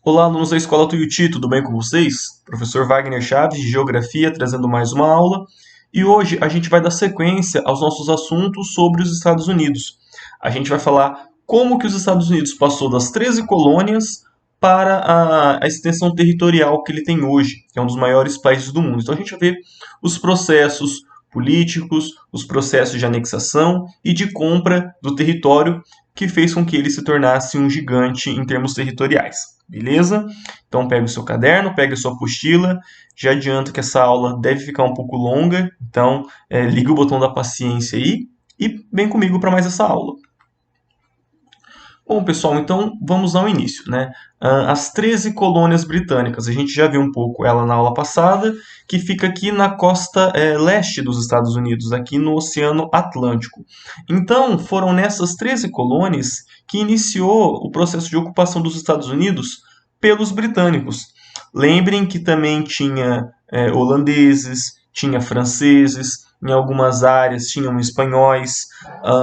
Olá, alunos da Escola Tuiuti, tudo bem com vocês? Professor Wagner Chaves, de Geografia, trazendo mais uma aula. E hoje a gente vai dar sequência aos nossos assuntos sobre os Estados Unidos. A gente vai falar como que os Estados Unidos passou das 13 colônias para a extensão territorial que ele tem hoje, que é um dos maiores países do mundo. Então a gente vai ver os processos políticos, os processos de anexação e de compra do território que fez com que ele se tornasse um gigante em termos territoriais. Beleza? Então pega o seu caderno, pega a sua apostila. Já adianto que essa aula deve ficar um pouco longa, então liga o botão da paciência aí e vem comigo para mais essa aula. Bom, pessoal, então vamos ao início, né? As 13 colônias britânicas, a gente já viu um pouco ela na aula passada, que fica aqui na costa leste dos Estados Unidos, aqui no Oceano Atlântico. Então, foram nessas 13 colônias que iniciou o processo de ocupação dos Estados Unidos pelos britânicos. Lembrem que também tinha holandeses, tinha franceses, em algumas áreas tinham espanhóis,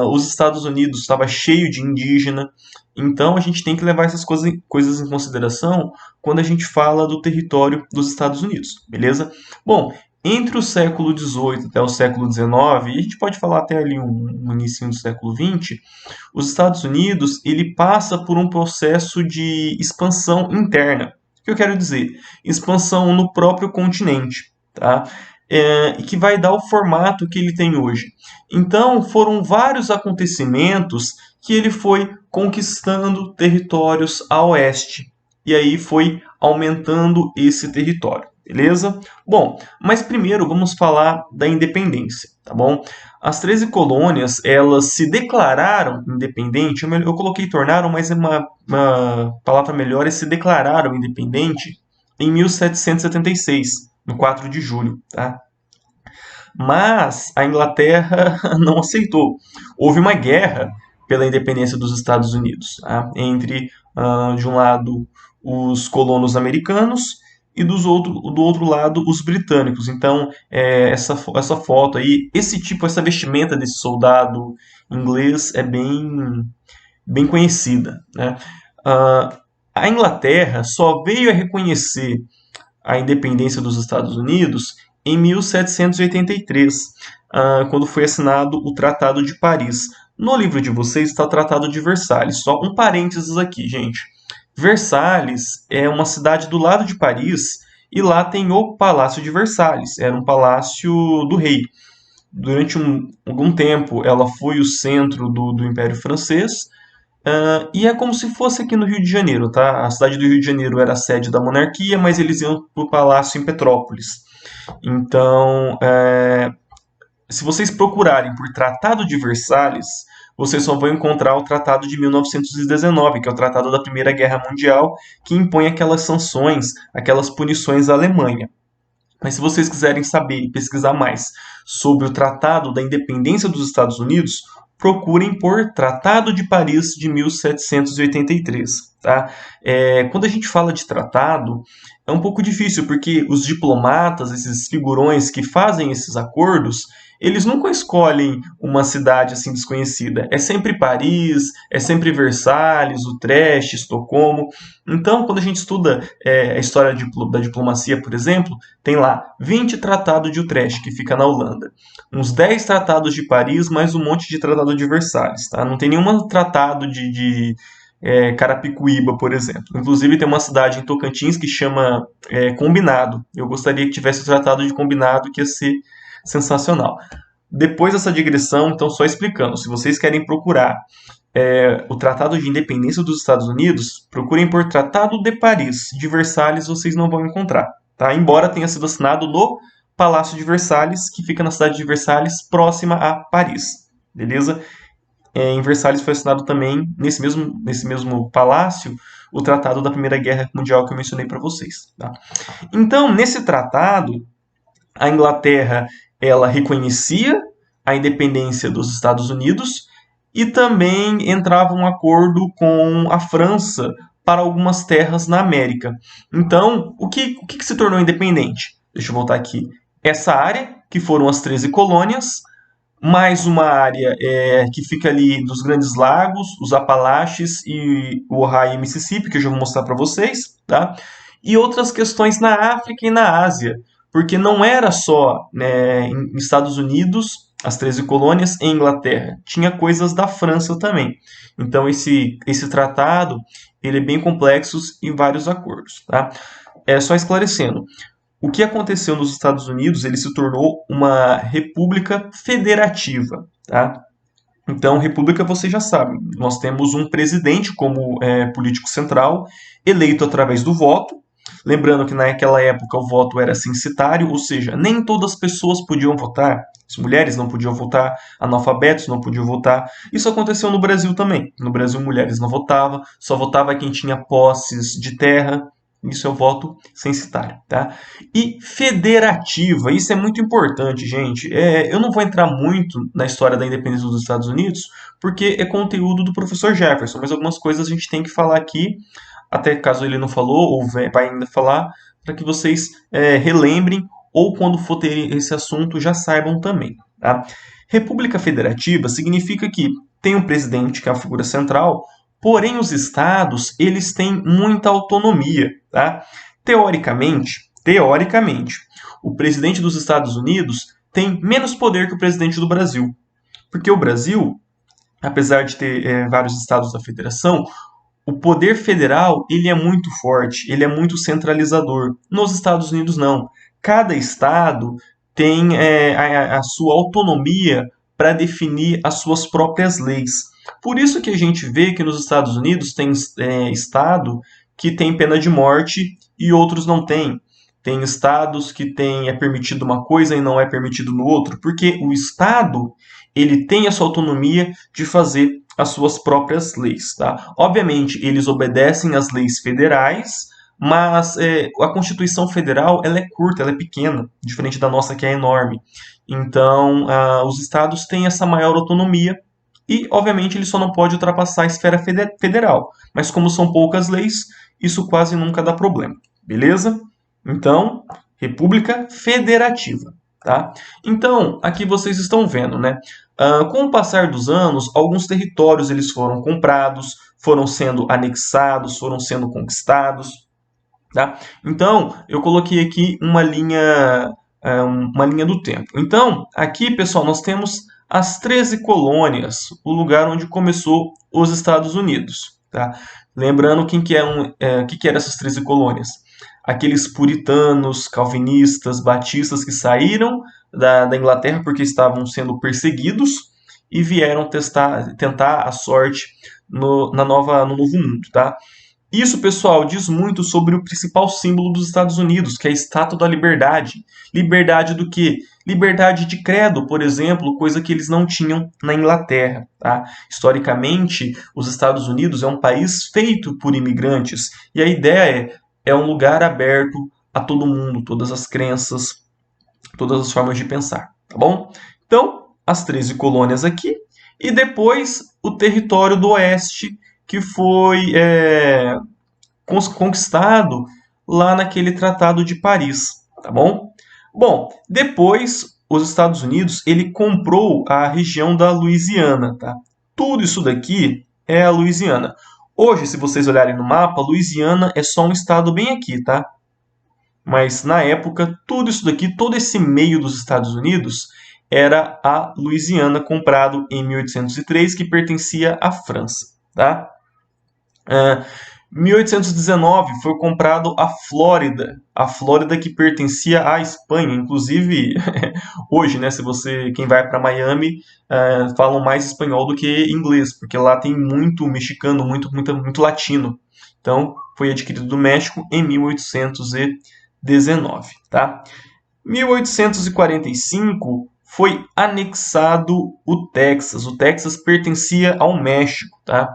os Estados Unidos estava cheio de indígena, então a gente tem que levar essas coisas em consideração quando a gente fala do território dos Estados Unidos, beleza? Bom, entre o século XVIII até o século XIX, e a gente pode falar até ali um início do século XX, os Estados Unidos ele passa por um processo de expansão interna. O que eu quero dizer? Expansão no próprio continente, tá? E que vai dar o formato que ele tem hoje. Então, foram vários acontecimentos que ele foi conquistando territórios a oeste. E aí foi aumentando esse território, beleza? Bom, mas primeiro vamos falar da independência, tá bom? As 13 colônias, elas se declararam independente, eu coloquei tornaram, mas uma palavra melhor é se declararam independente em 1776, no 4 de julho, tá? Mas a Inglaterra não aceitou. Houve uma guerra pela independência dos Estados Unidos, tá? Entre, de um lado, os colonos americanos e do outro lado, os britânicos. Então, essa foto aí, essa vestimenta desse soldado inglês é bem conhecida, né? A Inglaterra só veio a reconhecer a independência dos Estados Unidos em 1783, quando foi assinado o Tratado de Paris. No livro de vocês está o Tratado de Versalhes. Só um parênteses aqui, gente. Versalhes é uma cidade do lado de Paris e lá tem o Palácio de Versalhes. Era um palácio do rei. Durante algum tempo ela foi o centro do Império Francês. E é como se fosse aqui no Rio de Janeiro, tá? A cidade do Rio de Janeiro era a sede da monarquia, mas eles iam para o palácio em Petrópolis. Então, se vocês procurarem por Tratado de Versalhes, vocês só vão encontrar o Tratado de 1919, que é o Tratado da Primeira Guerra Mundial, que impõe aquelas sanções, aquelas punições à Alemanha. Mas se vocês quiserem saber e pesquisar mais sobre o Tratado da Independência dos Estados Unidos, procurem por Tratado de Paris de 1783. Tá? Quando a gente fala de tratado, é um pouco difícil, porque os diplomatas, esses figurões que fazem esses acordos, eles nunca escolhem uma cidade assim desconhecida. É sempre Paris, é sempre Versalhes, Utrecht, Estocolmo. Então, quando a gente estuda a história da diplomacia, por exemplo, tem lá 20 tratados de Utrecht, que fica na Holanda, uns 10 tratados de Paris, mais um monte de tratado de Versalhes. Tá? Não tem nenhum tratado de Carapicuíba, por exemplo. Inclusive tem uma cidade em Tocantins que chama Combinado. Eu gostaria que tivesse o tratado de Combinado, que ia ser sensacional. Depois dessa digressão, então só explicando, se vocês querem procurar o Tratado de Independência dos Estados Unidos, procurem por Tratado de Paris. De Versalhes vocês não vão encontrar, tá? Embora tenha sido assinado no Palácio de Versalhes, que fica na cidade de Versalhes, próxima a Paris, beleza? Em Versalhes foi assinado também, nesse mesmo palácio, o Tratado da Primeira Guerra Mundial que eu mencionei para vocês. Tá? Então, nesse tratado, a Inglaterra ela reconhecia a independência dos Estados Unidos e também entrava um acordo com a França para algumas terras na América. Então, o que se tornou independente? Deixa eu voltar aqui. Essa área, que foram as 13 colônias, mais uma área que fica ali dos Grandes Lagos, os Apalaches e o Ohio e Mississippi, que eu já vou mostrar para vocês, tá? E outras questões na África e na Ásia, porque não era só, né, em Estados Unidos, as 13 colônias, e Inglaterra, tinha coisas da França também. Então esse tratado ele é bem complexo em vários acordos, tá? Só esclarecendo, o que aconteceu nos Estados Unidos, ele se tornou uma república federativa, tá? Então, república você já sabe, nós temos um presidente como político central, eleito através do voto. Lembrando que naquela época o voto era censitário, ou seja, nem todas as pessoas podiam votar. As mulheres não podiam votar, analfabetos não podiam votar. Isso aconteceu no Brasil também. No Brasil, mulheres não votavam, só votava quem tinha posses de terra. Isso é o voto censitário, tá? E federativa, isso é muito importante, gente. Eu não vou entrar muito na história da independência dos Estados Unidos, porque é conteúdo do professor Jefferson, mas algumas coisas a gente tem que falar aqui, até caso ele não falou, ou vai ainda falar, para que vocês relembrem, ou quando for ter esse assunto, já saibam também, tá? República Federativa significa que tem um presidente, que é a figura central, porém os estados, eles têm muita autonomia, tá? Teoricamente, o presidente dos Estados Unidos tem menos poder que o presidente do Brasil. Porque o Brasil, apesar de ter vários estados da federação, o poder federal ele é muito forte, ele é muito centralizador. Nos Estados Unidos, não. Cada estado tem a sua autonomia para definir as suas próprias leis. Por isso que a gente vê que nos Estados Unidos tem estado que tem pena de morte e outros não têm. Tem estados que é permitido uma coisa e não é permitido no outro, porque o estado ele tem a sua autonomia de fazer as suas próprias leis, tá? Obviamente, eles obedecem às leis federais, mas a Constituição Federal ela é curta, ela é pequena, diferente da nossa que é enorme. Então, os estados têm essa maior autonomia e, obviamente, ele só não pode ultrapassar a esfera federal. Mas como são poucas leis, isso quase nunca dá problema, beleza? Então, República Federativa, tá? Então, aqui vocês estão vendo, né? Com o passar dos anos, alguns territórios eles foram comprados, foram sendo anexados, foram sendo conquistados, tá? Então, eu coloquei aqui uma linha do tempo. Então, aqui, pessoal, nós temos as 13 colônias, o lugar onde começou os Estados Unidos, tá? Lembrando que eram essas 13 colônias. Aqueles puritanos, calvinistas, batistas que saíram da Inglaterra porque estavam sendo perseguidos e vieram tentar a sorte no novo mundo, tá? Isso, pessoal, diz muito sobre o principal símbolo dos Estados Unidos, que é a Estátua da Liberdade. Liberdade do quê? Liberdade de credo, por exemplo, coisa que eles não tinham na Inglaterra. Tá? Historicamente, os Estados Unidos é um país feito por imigrantes, e a ideia é um lugar aberto a todo mundo, todas as crenças, todas as formas de pensar. Tá bom? Então, as 13 colônias aqui, e depois o território do Oeste, que foi conquistado lá naquele Tratado de Paris, tá bom? Bom, depois os Estados Unidos ele comprou a região da Louisiana, tá? Tudo isso daqui é a Louisiana. Hoje, se vocês olharem no mapa, Louisiana é só um estado bem aqui, tá? Mas na época, tudo isso daqui, todo esse meio dos Estados Unidos era a Louisiana, comprado em 1803, que pertencia à França, tá? 1819 foi comprado a Flórida que pertencia à Espanha. Inclusive, hoje, né, quem vai para Miami, falam mais espanhol do que inglês, porque lá tem muito mexicano, muito latino. Então, foi adquirido do México em 1819, tá? 1845 foi anexado o Texas. O Texas pertencia ao México, tá?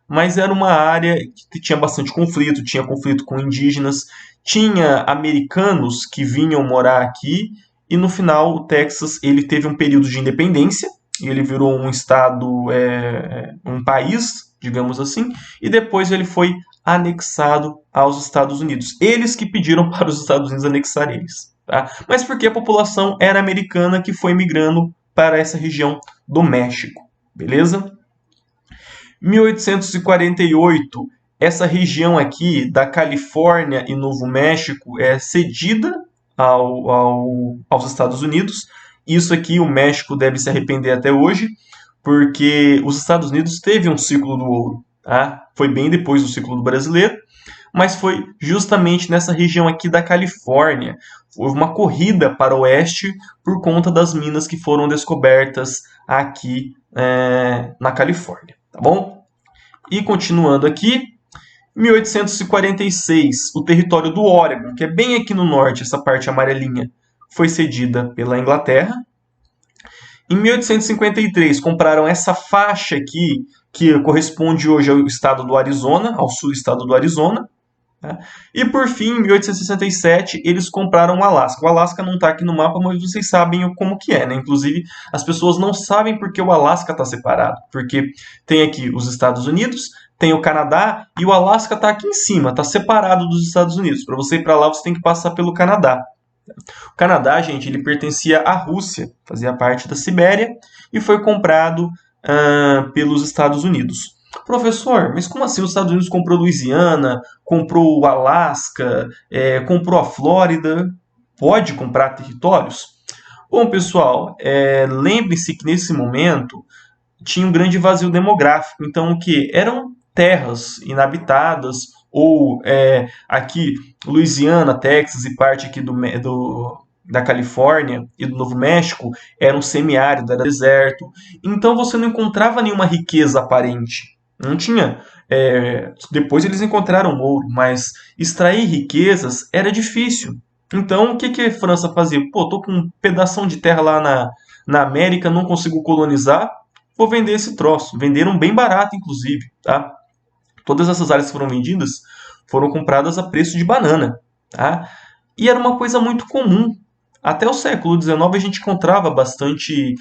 Mas era uma área que tinha bastante conflito, tinha conflito com indígenas, tinha americanos que vinham morar aqui, e no final o Texas ele teve um período de independência, ele virou um estado, um país, digamos assim, e depois ele foi anexado aos Estados Unidos. Eles que pediram para os Estados Unidos anexar eles. Tá? Mas porque a população era americana que foi migrando para essa região do México, beleza? 1848, essa região aqui da Califórnia e Novo México é cedida aos Estados Unidos. Isso aqui o México deve se arrepender até hoje, porque os Estados Unidos teve um ciclo do ouro, tá? Foi bem depois do ciclo do brasileiro, mas foi justamente nessa região aqui da Califórnia. Houve uma corrida para o oeste por conta das minas que foram descobertas aqui na Califórnia, tá bom? E continuando aqui, 1846, o território do Oregon, que é bem aqui no norte, essa parte amarelinha, foi cedida pela Inglaterra. Em 1853, compraram essa faixa aqui, que corresponde hoje ao estado do Arizona, ao sul do estado do Arizona. Tá? E por fim, em 1867, eles compraram o Alasca. O Alasca não está aqui no mapa, mas vocês sabem como que é, né? Inclusive, as pessoas não sabem porque o Alasca está separado. Porque tem aqui os Estados Unidos, tem o Canadá e o Alasca está aqui em cima, está separado dos Estados Unidos. Para você ir para lá, você tem que passar pelo Canadá. O Canadá, gente, ele pertencia à Rússia, fazia parte da Sibéria e foi comprado pelos Estados Unidos. Professor, mas como assim os Estados Unidos comprou Louisiana, comprou o Alasca, comprou a Flórida? Pode comprar territórios? Bom, pessoal, lembre-se que nesse momento tinha um grande vazio demográfico. Então, o que? Eram terras inabitadas, ou aqui, Louisiana, Texas e parte aqui da Califórnia e do Novo México eram semiárido, era deserto. Então, você não encontrava nenhuma riqueza aparente. Não tinha. Depois eles encontraram ouro, mas extrair riquezas era difícil. Então, o que a França fazia? Pô, tô com um pedação de terra lá na América, não consigo colonizar, vou vender esse troço. Venderam bem barato, inclusive, tá? Todas essas áreas que foram vendidas foram compradas a preço de banana, tá? E era uma coisa muito comum. Até o século XIX a gente encontrava bastante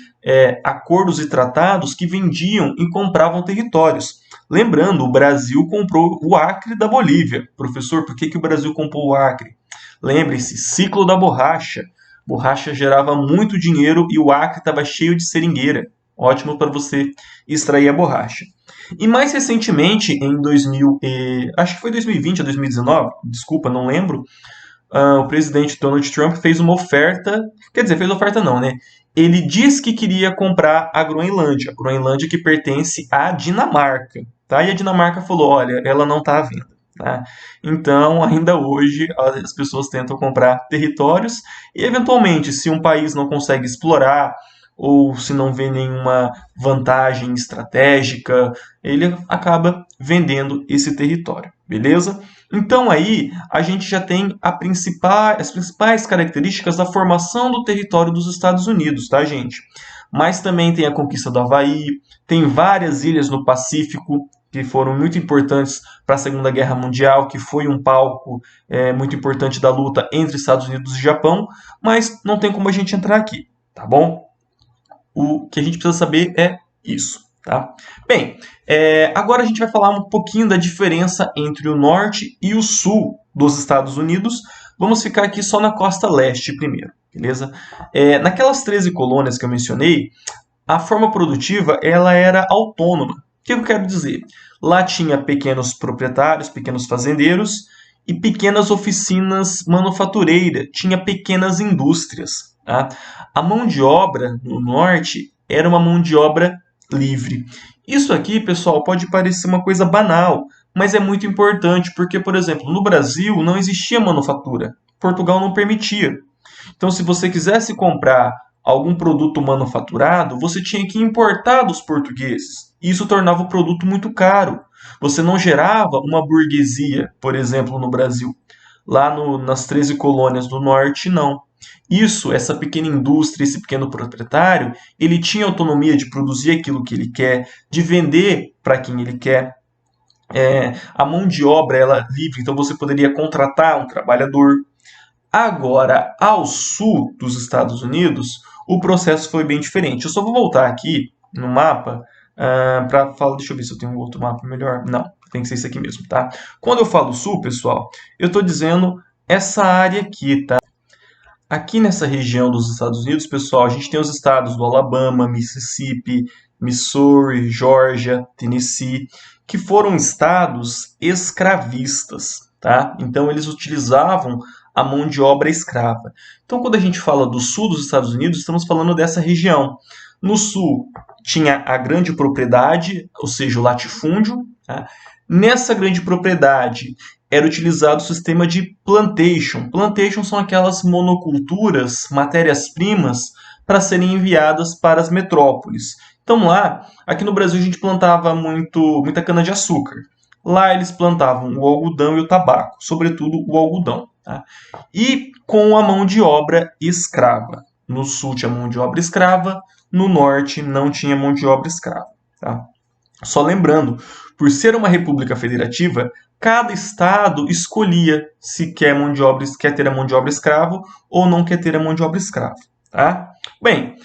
acordos e tratados que vendiam e compravam territórios. Lembrando, o Brasil comprou o Acre da Bolívia. Professor, por que o Brasil comprou o Acre? Lembre-se, ciclo da borracha. Borracha gerava muito dinheiro e o Acre estava cheio de seringueira. Ótimo para você extrair a borracha. E mais recentemente, em acho que foi 2020 ou 2019, desculpa, não lembro, o presidente Donald Trump fez uma oferta, quer dizer, fez oferta não, né? Ele disse que queria comprar a Groenlândia que pertence à Dinamarca, tá? E a Dinamarca falou, olha, ela não está à venda. Tá? Então, ainda hoje, as pessoas tentam comprar territórios e, eventualmente, se um país não consegue explorar ou se não vê nenhuma vantagem estratégica, ele acaba vendendo esse território, beleza? Então aí a gente já tem as principais características da formação do território dos Estados Unidos, tá, gente? Mas também tem a conquista do Havaí, tem várias ilhas no Pacífico que foram muito importantes para a Segunda Guerra Mundial, que foi um palco muito importante da luta entre Estados Unidos e Japão, mas não tem como a gente entrar aqui, tá bom? O que a gente precisa saber é isso, tá? Bem, agora a gente vai falar um pouquinho da diferença entre o norte e o sul dos Estados Unidos. Vamos ficar aqui só na costa leste primeiro, beleza? Naquelas 13 colônias que eu mencionei, a forma produtiva ela era autônoma. O que eu quero dizer? Lá tinha pequenos proprietários, pequenos fazendeiros e pequenas oficinas manufatureiras, tinha pequenas indústrias. Tá? A mão de obra no norte era uma mão de obra livre. Isso aqui, pessoal, pode parecer uma coisa banal, mas é muito importante porque, por exemplo, no Brasil não existia manufatura. Portugal não permitia. Então, se você quisesse comprar algum produto manufaturado, você tinha que importar dos portugueses. Isso tornava o produto muito caro. Você não gerava uma burguesia, por exemplo, no Brasil. Lá nas 13 colônias do norte, não. Essa pequena indústria, esse pequeno proprietário, ele tinha autonomia de produzir aquilo que ele quer, de vender para quem ele quer. A mão de obra ela livre, então você poderia contratar um trabalhador. Agora, ao sul dos Estados Unidos, o processo foi bem diferente. Eu só vou voltar aqui no mapa para falar. Deixa eu ver se eu tenho um outro mapa melhor. Não, tem que ser esse aqui mesmo, tá? Quando eu falo sul, pessoal, eu estou dizendo essa área aqui, tá? aqui nessa região dos Estados Unidos, pessoal, a gente tem os estados do Alabama, Mississippi, Missouri, Georgia, Tennessee, que foram estados escravistas, tá? Então eles utilizavam a mão de obra escrava. Então quando a gente fala do sul dos Estados Unidos, estamos falando dessa região. No sul tinha a grande propriedade, ou seja, o latifúndio, tá? Nessa grande propriedade era utilizado o sistema de plantation. Plantation são aquelas monoculturas, matérias-primas, para serem enviadas para as metrópoles. Então lá, aqui no Brasil a gente plantava muita cana-de-açúcar. Lá eles plantavam o algodão e o tabaco, sobretudo o algodão. Tá? E com a mão de obra escrava. No sul tinha mão de obra escrava, no norte não tinha mão de obra escrava. Tá? Só lembrando, por ser uma república federativa, cada estado escolhia se quer ter a mão de obra escravo ou não quer ter a mão de obra escrava. Tá? Bem,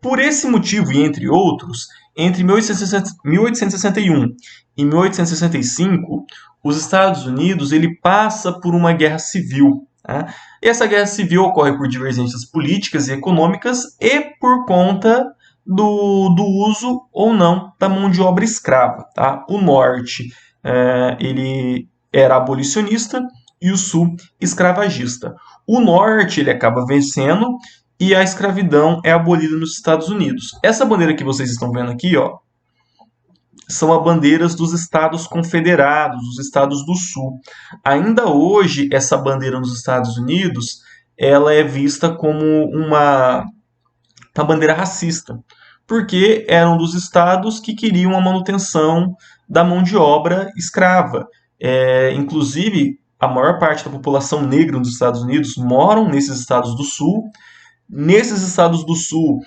por esse motivo e entre outros, entre 1861 e 1865, os Estados Unidos ele passa por uma guerra civil. Tá? E essa guerra civil ocorre por divergências políticas e econômicas e por conta do uso ou não da mão de obra escrava. Tá? O norte ele era abolicionista e o sul escravagista. O norte ele acaba vencendo e a escravidão é abolida nos Estados Unidos. Essa bandeira que vocês estão vendo aqui, ó, são as bandeiras dos Estados Confederados, dos Estados do Sul. Ainda hoje, essa bandeira nos Estados Unidos, ela é vista como uma bandeira racista, porque eram dos estados que queriam a manutenção da mão de obra escrava. Inclusive, a maior parte da população negra nos Estados Unidos moram nesses estados do Sul. Nesses estados do Sul,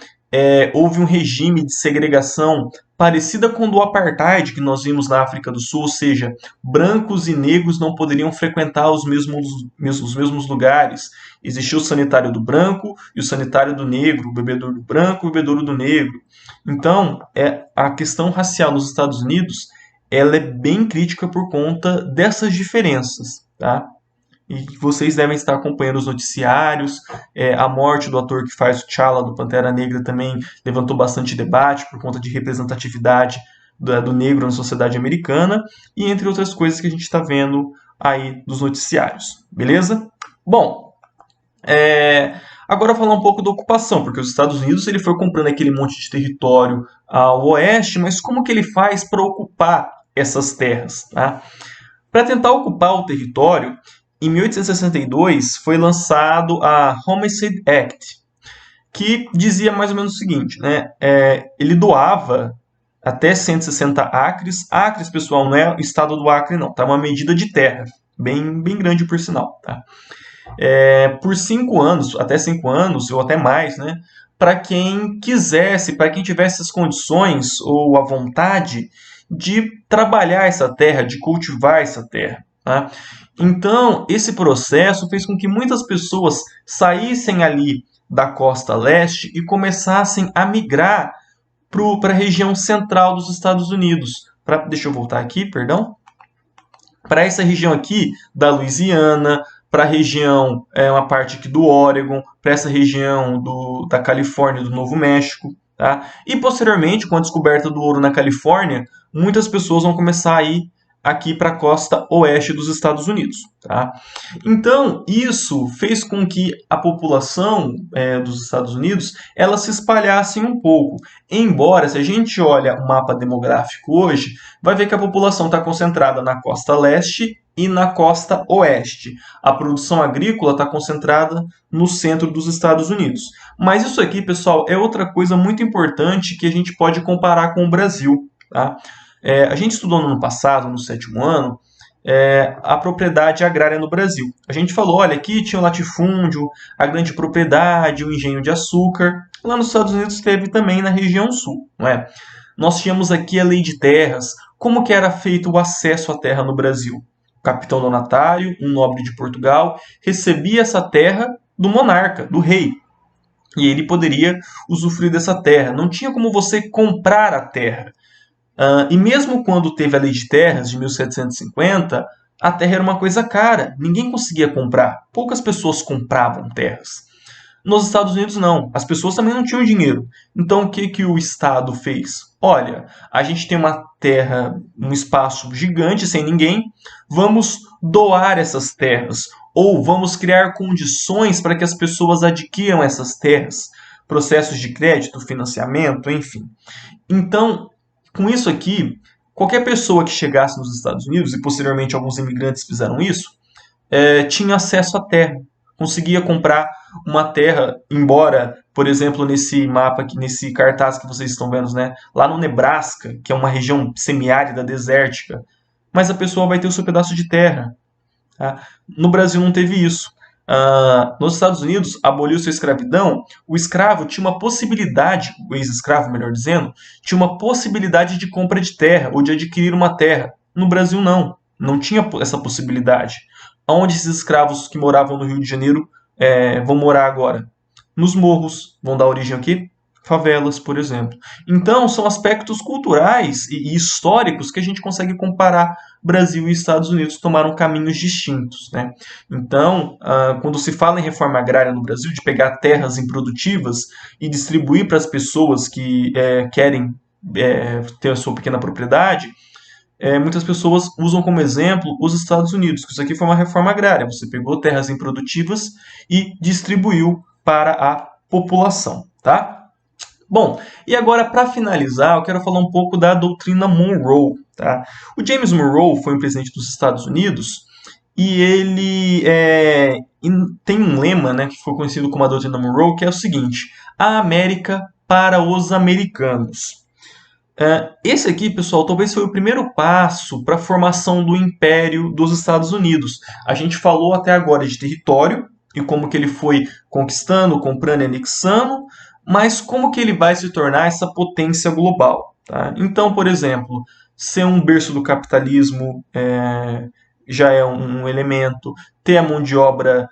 houve um regime de segregação parecida com o do apartheid que nós vimos na África do Sul, ou seja, brancos e negros não poderiam frequentar os mesmos lugares. Existia o sanitário do branco e o sanitário do negro, o bebedouro do branco e o bebedouro do negro. Então, a questão racial nos Estados Unidos ela é bem crítica por conta dessas diferenças, tá? E vocês devem estar acompanhando os noticiários. A morte do ator que faz o T'Challa do Pantera Negra também levantou bastante debate por conta de representatividade do negro na sociedade americana e entre outras coisas que a gente está vendo aí dos noticiários, beleza? Bom, agora falar um pouco da ocupação, porque os Estados Unidos ele foi comprando aquele monte de território ao oeste, mas como que ele faz para ocupar essas terras? Tá? Para tentar ocupar o território, em 1862 foi lançado a Homicide Act, que dizia mais ou menos o seguinte, né? Ele doava até 160 acres. Acres, pessoal, não é o estado do Acre, não. Tá uma medida de terra, bem grande por sinal. Tá? Por 5 anos, até 5 anos, ou até mais, né? Para quem quisesse, para quem tivesse as condições ou a vontade de trabalhar essa terra, de cultivar essa terra. Tá? Então, esse processo fez com que muitas pessoas saíssem ali da costa leste e começassem a migrar para a região central dos Estados Unidos. Deixa eu voltar aqui, perdão. Para essa região aqui da Louisiana, para a região, uma parte aqui do Oregon, para essa região da Califórnia e do Novo México. Tá? E posteriormente, com a descoberta do ouro na Califórnia, muitas pessoas vão começar a ir aqui para a costa oeste dos Estados Unidos. Tá? Então, isso fez com que a população dos Estados Unidos ela se espalhasse um pouco. Embora, se a gente olha o mapa demográfico hoje, vai ver que a população está concentrada na costa leste e na costa oeste. A produção agrícola está concentrada no centro dos Estados Unidos. Mas isso aqui, pessoal, é outra coisa muito importante que a gente pode comparar com o Brasil. Tá? A gente estudou no ano passado, no 7º ano, a propriedade agrária no Brasil. A gente falou, olha, aqui tinha o latifúndio, a grande propriedade, o engenho de açúcar. Lá nos Estados Unidos teve também na região sul. Não é? Nós tínhamos aqui a lei de terras. Como que era feito o acesso à terra no Brasil? O capitão donatário, um nobre de Portugal, recebia essa terra do monarca, do rei. E ele poderia usufruir dessa terra. Não tinha como você comprar a terra. E mesmo quando teve a Lei de Terras, de 1750, a terra era uma coisa cara, ninguém conseguia comprar, poucas pessoas compravam terras. Nos Estados Unidos, não. As pessoas também não tinham dinheiro. Então, o que, que o Estado fez? Olha, a gente tem uma terra, um espaço gigante sem ninguém, vamos doar essas terras. Ou vamos criar condições para que as pessoas adquiram essas terras. Processos de crédito, financiamento, enfim. Então, com isso aqui, qualquer pessoa que chegasse nos Estados Unidos, e posteriormente alguns imigrantes fizeram isso, tinha acesso à terra, conseguia comprar uma terra, embora, por exemplo, nesse mapa aqui, nesse cartaz que vocês estão vendo, né, lá no Nebraska, que é uma região semiárida, desértica, mas a pessoa vai ter o seu pedaço de terra. Tá? No Brasil não teve isso. Nos Estados Unidos, aboliu-se a escravidão, o escravo tinha uma possibilidade, o ex-escravo, melhor dizendo, tinha uma possibilidade de compra de terra ou de adquirir uma terra. No Brasil, não. Não tinha essa possibilidade. Onde esses escravos que moravam no Rio de Janeiro vão morar agora? Nos morros. Vão dar origem aqui? Favelas, por exemplo. Então, são aspectos culturais e históricos que a gente consegue comparar. Brasil e Estados Unidos tomaram caminhos distintos, né? Então, quando se fala em reforma agrária no Brasil, de pegar terras improdutivas e distribuir para as pessoas que querem ter a sua pequena propriedade, muitas pessoas usam como exemplo os Estados Unidos, que isso aqui foi uma reforma agrária. Você pegou terras improdutivas e distribuiu para a população, tá? Bom, e agora para finalizar, eu quero falar um pouco da doutrina Monroe, tá? O James Monroe foi um presidente dos Estados Unidos e ele tem um lema, né, que foi conhecido como a doutrina Monroe, que é o seguinte: a América para os americanos. Esse aqui, pessoal, talvez foi o primeiro passo para a formação do Império dos Estados Unidos. A gente falou até agora de território e como que ele foi conquistando, comprando e anexando, mas como que ele vai se tornar essa potência global. Tá? Então, por exemplo, ser um berço do capitalismo já é um elemento, ter a mão de obra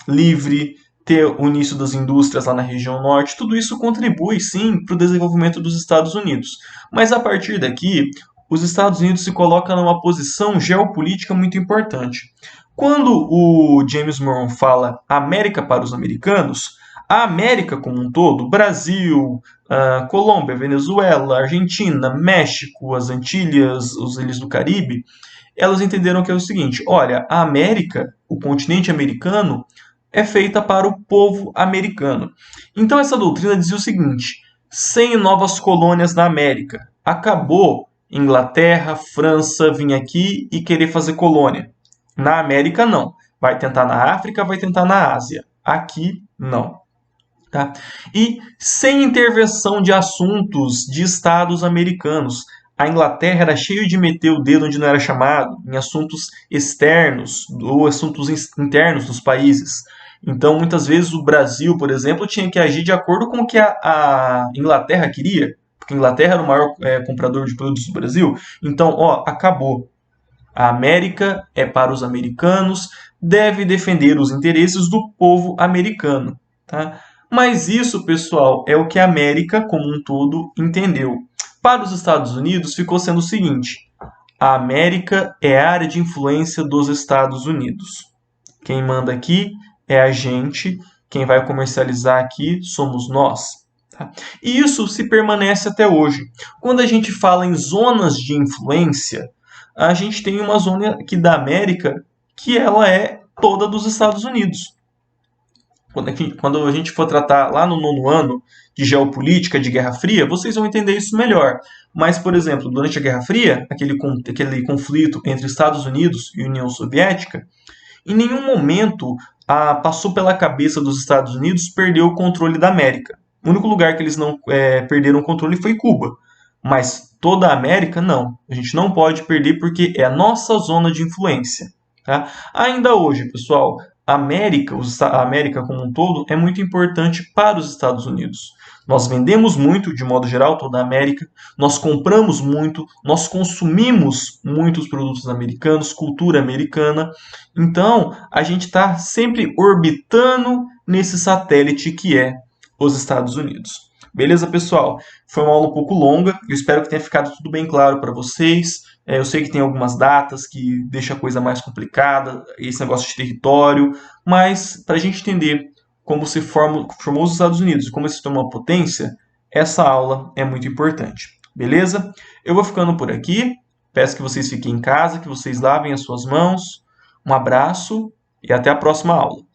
livre, ter o início das indústrias lá na região norte, tudo isso contribui sim para o desenvolvimento dos Estados Unidos. Mas a partir daqui, os Estados Unidos se colocam numa posição geopolítica muito importante. Quando o James Monroe fala América para os americanos, a América como um todo, Brasil, Colômbia, Venezuela, Argentina, México, as Antilhas, os Ilhas do Caribe, elas entenderam que é o seguinte: olha, a América, o continente americano, é feita para o povo americano. Então essa doutrina dizia o seguinte: sem novas colônias na América, acabou Inglaterra, França vir aqui e querer fazer colônia. Na América não. Vai tentar na África, vai tentar na Ásia. Aqui não. Tá? E sem intervenção de assuntos de estados americanos. A Inglaterra era cheia de meter o dedo onde não era chamado, em assuntos externos ou assuntos internos dos países. Então, muitas vezes, o Brasil, por exemplo, tinha que agir de acordo com o que a Inglaterra queria, porque a Inglaterra era o maior comprador de produtos do Brasil. Então, acabou. A América é para os americanos, deve defender os interesses do povo americano. Tá? Mas isso, pessoal, é o que a América como um todo entendeu. Para os Estados Unidos, ficou sendo o seguinte: a América é a área de influência dos Estados Unidos. Quem manda aqui é a gente, quem vai comercializar aqui somos nós. Tá? E isso se permanece até hoje. Quando a gente fala em zonas de influência, a gente tem uma zona aqui da América que ela é toda dos Estados Unidos. Quando a gente for tratar lá no 9º ano de geopolítica, de Guerra Fria, vocês vão entender isso melhor. Mas, por exemplo, durante a Guerra Fria, aquele conflito entre Estados Unidos e União Soviética, em nenhum momento passou pela cabeça dos Estados Unidos perder o controle da América. O único lugar que eles não perderam o controle foi Cuba. Mas toda a América, não. A gente não pode perder porque é a nossa zona de influência. Tá? Ainda hoje, pessoal, a América como um todo é muito importante para os Estados Unidos. Nós vendemos muito, de modo geral, toda a América. Nós compramos muito, nós consumimos muitos produtos americanos, cultura americana. Então, a gente está sempre orbitando nesse satélite que é os Estados Unidos. Beleza, pessoal? Foi uma aula um pouco longa. Eu espero que tenha ficado tudo bem claro para vocês. Eu sei que tem algumas datas que deixa a coisa mais complicada, esse negócio de território, mas para a gente entender como se formou os Estados Unidos e como se tornou uma potência, essa aula é muito importante. Beleza? Eu vou ficando por aqui. Peço que vocês fiquem em casa, que vocês lavem as suas mãos. Um abraço e até a próxima aula.